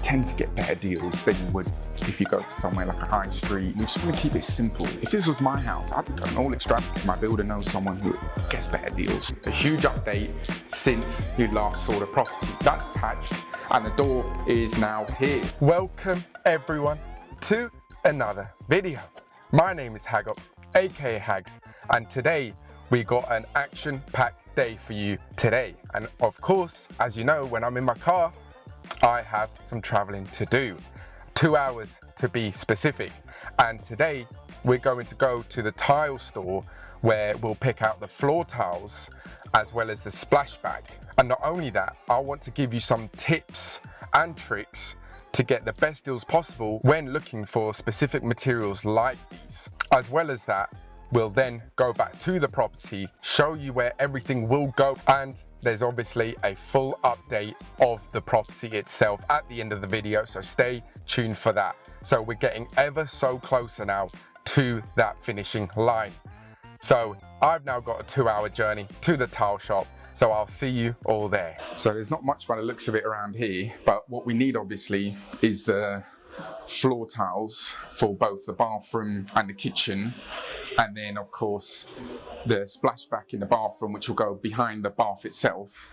tend to get better deals than you would if you go to somewhere like a high street. We just want to keep it simple. If this was my house, I'd be going all extravagant. My builder knows someone who gets better deals. A huge update since you last saw the property. That's patched and the door is now here. Welcome everyone to another video. My name is Hagop, aka Hags, and today we got an action-packed day for you today. And of course, as you know, when I'm in my car, I have some traveling to do. 2 hours to be specific. And today we're going to go to the tile store where we'll pick out the floor tiles as well as the splashback. And not only that, I want to give you some tips and tricks to get the best deals possible when looking for specific materials like these. As well as that, we'll then go back to the property, show you where everything will go, and there's obviously a full update of the property itself at the end of the video, so stay tuned for that. So we're getting ever so closer now to that finishing line. So I've now got a 2-hour journey to the tile shop, so I'll see you all there. So there's not much by the looks of it around here, but what we need obviously is the floor tiles for both the bathroom and the kitchen, and then of course the splashback in the bathroom, which will go behind the bath itself,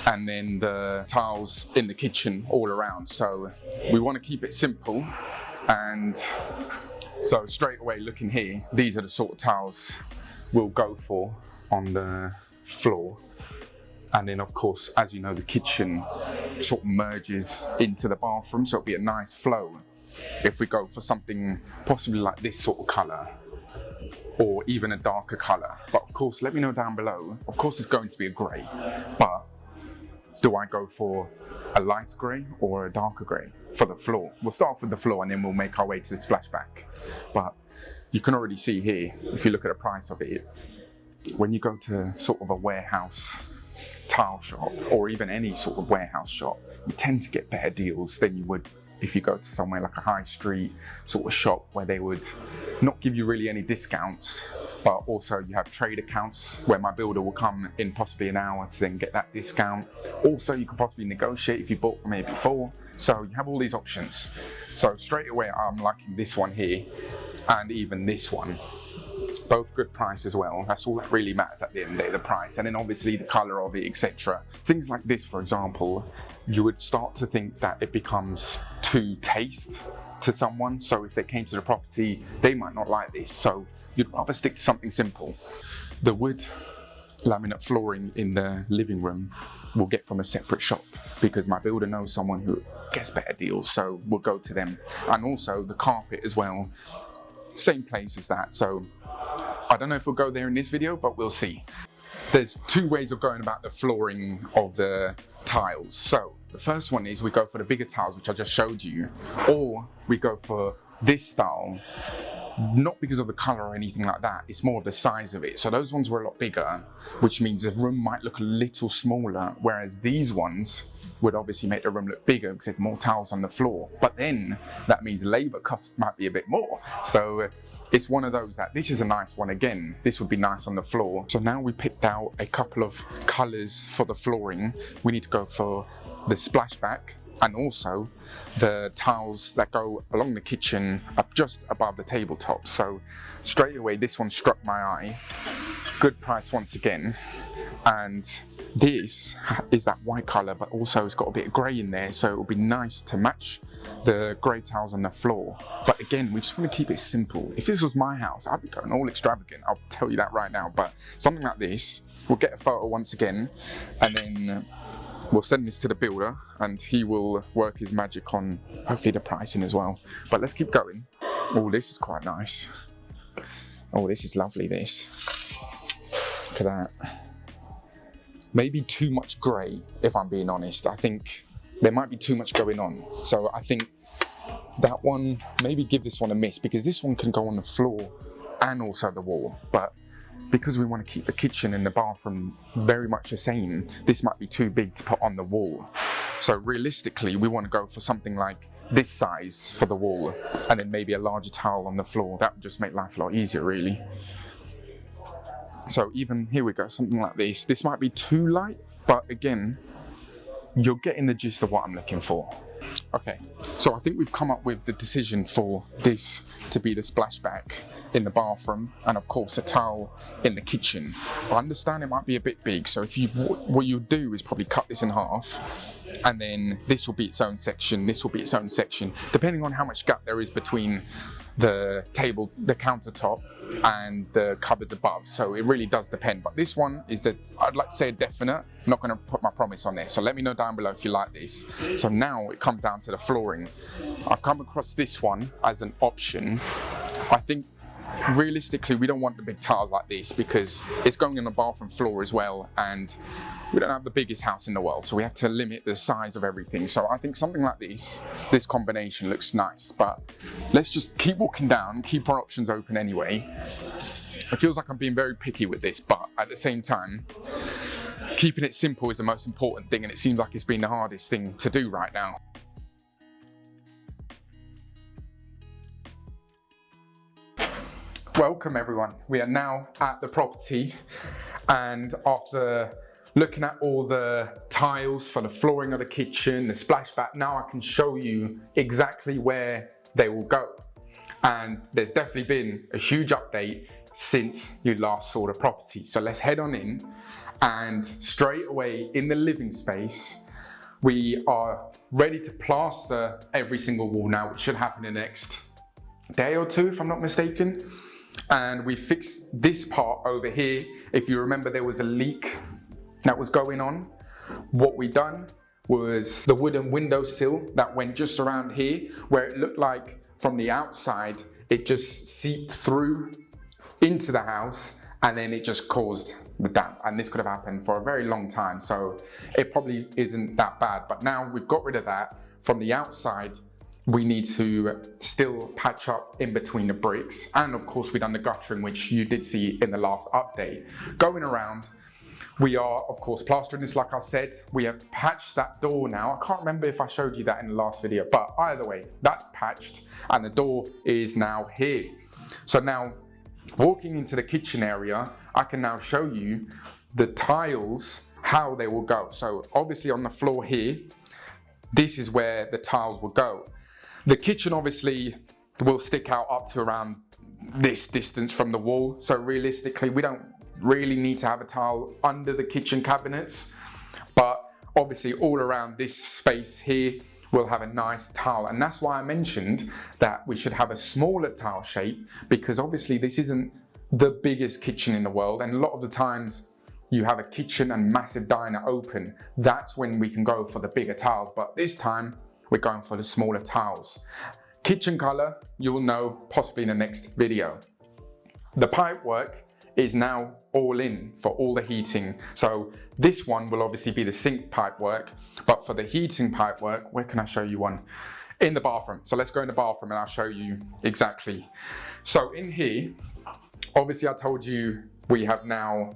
and then the tiles in the kitchen all around. So we want to keep it simple, and so straight away looking here, these are the sort of tiles we'll go for on the floor. And then of course, as you know, the kitchen sort of merges into the bathroom, so it'll be a nice flow. If we go for something possibly like this sort of colour, or even a darker colour. But of course, let me know down below. Of course it's going to be a grey, but do I go for a light grey or a darker grey for the floor? We'll start off with the floor and then we'll make our way to the splashback. But you can already see here, if you look at the price of it, when you go to sort of a warehouse tile shop, or even any sort of warehouse shop, you tend to get better deals than you would if you go to somewhere like a high street sort of shop where they would not give you really any discounts, but also you have trade accounts where my builder will come in possibly an hour to then get that discount. Also, you can possibly negotiate if you bought from here before. So you have all these options. So straight away, I'm liking this one here and even this one. Both good price as well. That's all that really matters at the end of the day, the price, and then obviously the color of it, etc. Things like this, for example, you would start to think that it becomes too taste to someone. So if they came to the property, they might not like this. So you'd rather stick to something simple. The wood laminate flooring in the living room we'll get from a separate shop because my builder knows someone who gets better deals. So we'll go to them. And also the carpet as well, same place as that. So I don't know if we'll go there in this video, but we'll see. There's two ways of going about the flooring of the tiles. So the first one is we go for the bigger tiles, which I just showed you, or we go for this style, not because of the color or anything like that, it's more of the size of it. So those ones were a lot bigger, which means the room might look a little smaller, whereas these ones would obviously make the room look bigger because there's more tiles on the floor. But then that means labor costs might be a bit more. So it's one of those that this is a nice one again. This would be nice on the floor. So now we picked out a couple of colors for the flooring. We need to go for the splashback and also the tiles that go along the kitchen up just above the tabletop. So straight away, this one struck my eye. Good price once again. And this is that white color, but also it's got a bit of gray in there, so it will be nice to match the grey tiles on the floor. But again, we just want to keep it simple. If this was my house, I'd be going all extravagant, I'll tell you that right now. But something like this, we'll get a photo once again, and then we'll send this to the builder and he will work his magic on hopefully the pricing as well. But let's keep going. Oh, this is quite nice. Oh, this is lovely, this. Look at that. Maybe too much grey, if I'm being honest. I think there might be too much going on. So I think that one, maybe give this one a miss, because this one can go on the floor and also the wall. But because we want to keep the kitchen and the bathroom very much the same, this might be too big to put on the wall. So realistically, we want to go for something like this size for the wall, and then maybe a larger towel on the floor. That would just make life a lot easier, really. So even here we go, something like this. This might be too light, but again, you're getting the gist of what I'm looking for. Okay, so I think we've come up with the decision for this to be the splashback in the bathroom, and of course a towel in the kitchen. I understand it might be a bit big, so what you do is probably cut this in half, and then this will be its own section, this will be its own section, depending on how much gap there is between the table, the countertop, and the cupboards above. So it really does depend. But this one is I'd like to say a definite. I'm not going to put my promise on there. So let me know down below if you like this. So now it comes down to the flooring. I've come across this one as an option. I think realistically we don't want the big tiles like this because it's going on the bathroom floor as well, and we don't have the biggest house in the world, so we have to limit the size of everything. So I think something like this combination looks nice, but let's just keep walking down, keep our options open anyway. It feels like I'm being very picky with this, but at the same time, keeping it simple is the most important thing, and it seems like it's been the hardest thing to do right now. Welcome everyone. We are now at the property, and after looking at all the tiles for the flooring of the kitchen, the splashback, now I can show you exactly where they will go. And there's definitely been a huge update since you last saw the property. So let's head on in, and straight away in the living space, we are ready to plaster every single wall now, which should happen in the next day or two, if I'm not mistaken. And we fixed this part over here. If you remember, there was a leak that was going on. What we done was the wooden windowsill that went just around here, where it looked like from the outside it just seeped through into the house, and then it just caused the damp. And this could have happened for a very long time, so it probably isn't that bad. But now we've got rid of that. From the outside, we need to still patch up in between the bricks, and of course we've done the guttering, which you did see in the last update. Going around, we are of course plastering this like I said. We have patched that door now. I can't remember if I showed you that in the last video, but either way, that's patched and the door is now here. So now walking into the kitchen area, I can now show you the tiles, how they will go. So obviously on the floor here, this is where the tiles will go. The kitchen obviously will stick out up to around this distance from the wall. So realistically, we don't really need to have a tile under the kitchen cabinets. But obviously all around this space here, we'll have a nice tile. And that's why I mentioned that we should have a smaller tile shape, because obviously this isn't the biggest kitchen in the world. And a lot of the times you have a kitchen and massive diner open. That's when we can go for the bigger tiles. But this time, we're going for the smaller tiles. Kitchen color, you will know possibly in the next video. The pipe work is now all in for all the heating. So this one will obviously be the sink pipe work, but for the heating pipe work, where can I show you one? In the bathroom. So let's go in the bathroom and I'll show you exactly. So in here, obviously I told you we have now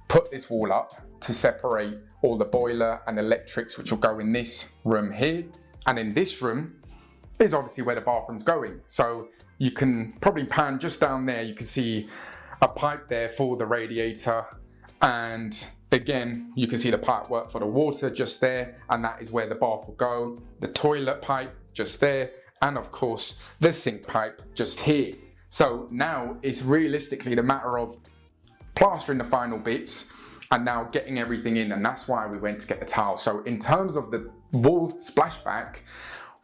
put this wall up to separate all the boiler and electrics, which will go in this room here. And in this room is obviously where the bathroom's going. So you can probably pan just down there. You can see a pipe there for the radiator. And again, you can see the pipe work for the water just there. And that is where the bath will go. The toilet pipe just there. And of course, the sink pipe just here. So now it's realistically the matter of plastering the final bits and now getting everything in, and that's why we went to get the tile. So in terms of the wall splashback,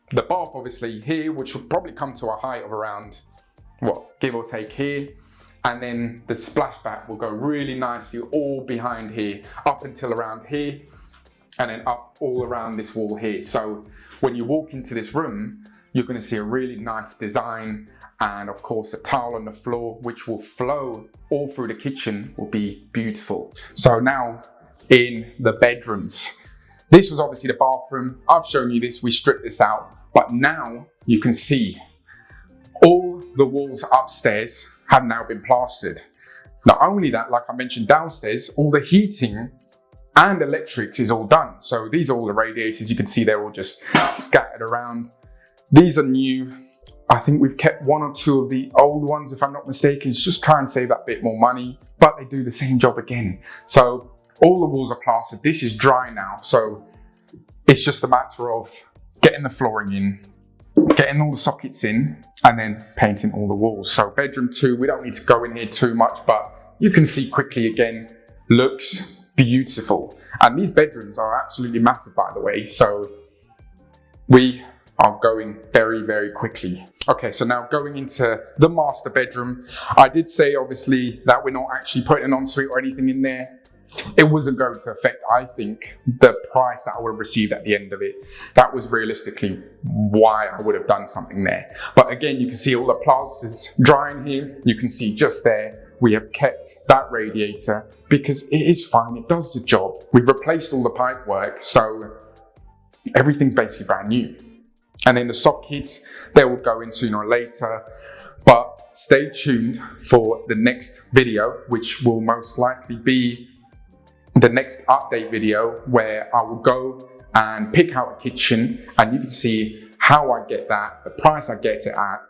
the bath obviously here, which will probably come to a height of around, what, give or take here, and then the splashback will go really nicely all behind here, up until around here, and then up all around this wall here. So when you walk into this room, you're going to see a really nice design, and of course a towel on the floor which will flow all through the kitchen will be beautiful. So now in the bedrooms, this was obviously the bathroom. I've shown you this, we stripped this out, but now you can see all the walls upstairs have now been plastered. Not only that, like I mentioned downstairs, all the heating and electrics is all done. So these are all the radiators, you can see they're all just scattered around. These are new. I think we've kept one or two of the old ones, if I'm not mistaken, just try and save that bit more money, but they do the same job again. So all the walls are plastered. This is dry now, so it's just a matter of getting the flooring in, getting all the sockets in, and then painting all the walls. So bedroom 2, we don't need to go in here too much, but you can see quickly again, looks beautiful. And these bedrooms are absolutely massive, by the way. So we are going very, very quickly. Okay, so now going into the master bedroom. I did say, obviously, that we're not actually putting an ensuite or anything in there. It wasn't going to affect, I think, the price that I would have received at the end of it. That was realistically why I would have done something there. But again, you can see all the plasters drying here. You can see just there, we have kept that radiator because it is fine, it does the job. We've replaced all the pipe work, so everything's basically brand new. And then the sockets, they will go in sooner or later. But stay tuned for the next video, which will most likely be the next update video, where I will go and pick out a kitchen and you can see how I get that, the price I get it at,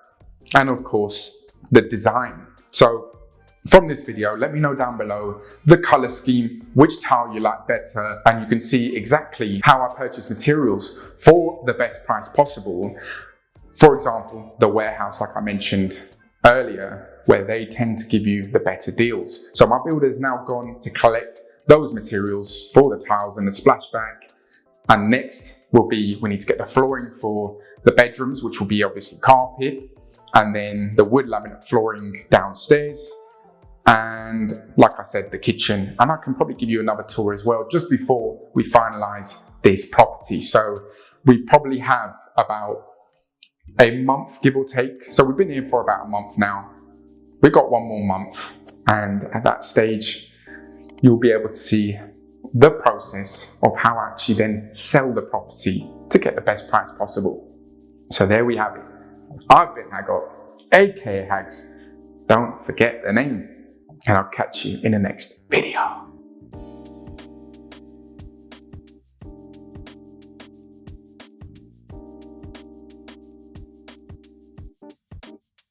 and of course, the design. So from this video, let me know down below the color scheme, which tile you like better, and you can see exactly how I purchase materials for the best price possible. For example, the warehouse, like I mentioned earlier, where they tend to give you the better deals. So my builder's now gone to collect those materials for the tiles and the splashback. And next will be, we need to get the flooring for the bedrooms, which will be obviously carpet, and then the wood laminate flooring downstairs. And like I said, the kitchen, and I can probably give you another tour as well just before we finalize this property. So we probably have about a month, give or take. So we've been here for about a month now. We've got one more month, and at that stage, you'll be able to see the process of how I actually then sell the property to get the best price possible. So there we have it. I've been Hagop, aka Hags. Don't forget the name. And I'll catch you in the next video.